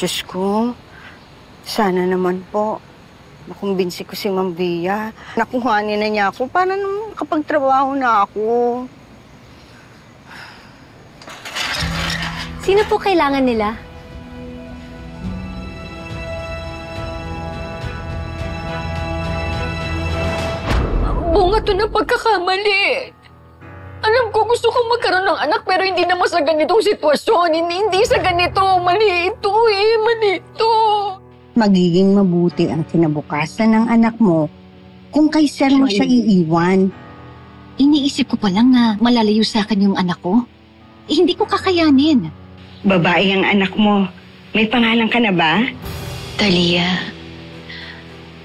Diyos ko, sana naman po makumbinsi ko si Ma'am Via. Nakuhanin na niya ako para naman makapagtrabaho na ako. Sino po kailangan nila? Bunga to ng pagkakamali. Alam ko gusto kong magkaroon ng anak pero hindi naman sa ganitong sitwasyon. Hindi sa ganito. Mali ito eh. Mali ito. Magiging mabuti ang kinabukasan ng anak mo kung kay Sir mo siya iiwan. Iniisip ko pa lang na malalayo sa akin yung anak ko. Hindi ko kakayanin. Babae ang anak mo. May pangalan ka na ba? Talia.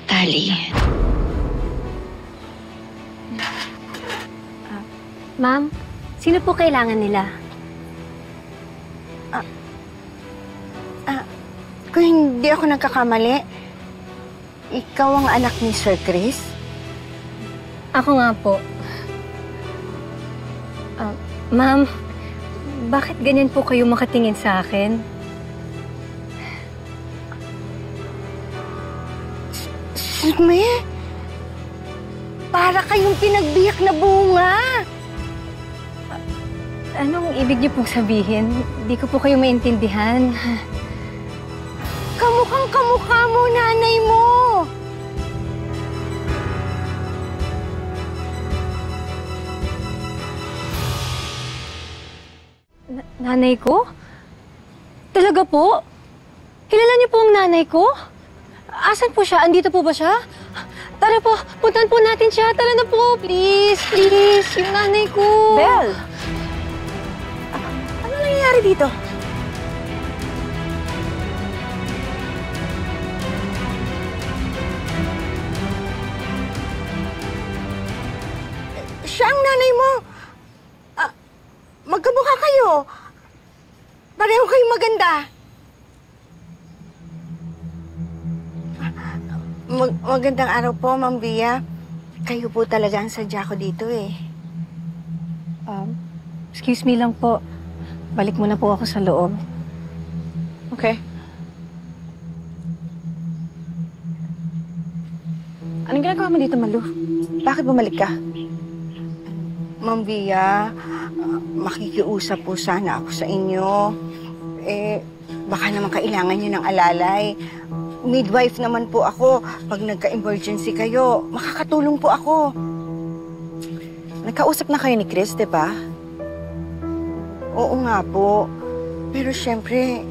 Tali. Ma'am, sino po kailangan nila? Kung hindi ako nagkakamali, ikaw ang anak ni Sir Chris? Ako nga po. Ma'am, bakit ganyan po kayo makatingin sa akin? Sime, para kayong pinagbiyak na bunga. Anong ibig niyo pong sabihin? Di ko po kayo maintindihan. Kamukhang-kamukha mo, nanay mo. Nanay ko? Talaga po? Kilala niyo po ang nanay ko? Asan po siya? Andito po ba siya? Tara po, puntahan po natin siya. Tara na po, please, please. Yung nanay ko. Belle! Ano nangyayari dito? Siya ang nanay mo. Magkamukha kayo. Pareho kayong maganda. Magandang araw po, Ma'am Via. Kayo po talaga ang sadya ko dito eh. Excuse me lang po. Balik muna po ako sa loob. Okay. Anong ginagawa mo dito, Malu? Bakit bumalik ka? Ma'am Via, makikiusap po sana ako sa inyo. Baka naman kailangan niyo ng alalay. Midwife naman po ako. Pag nagka-emergency kayo, makakatulong po ako. Nagkausap na kayo ni Chris, di ba? Oo nga po. Pero syempre,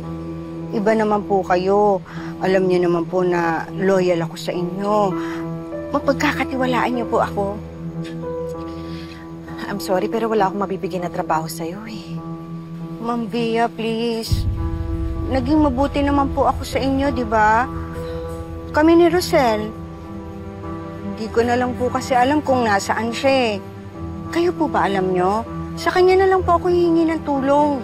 iba naman po kayo. Alam niyo naman po na loyal ako sa inyo. Mapagkakatiwalaan niyo po ako. I'm sorry, pero wala akong mabibigyan na trabaho sa'yo eh. Ma'am Via, please. Naging mabuti naman po ako sa inyo, di ba? Kami ni Rosel. Hindi ko na lang po kasi alam kung nasaan siya eh. Kayo po ba alam nyo? Sa kanya na lang po ako hihingi ng tulong.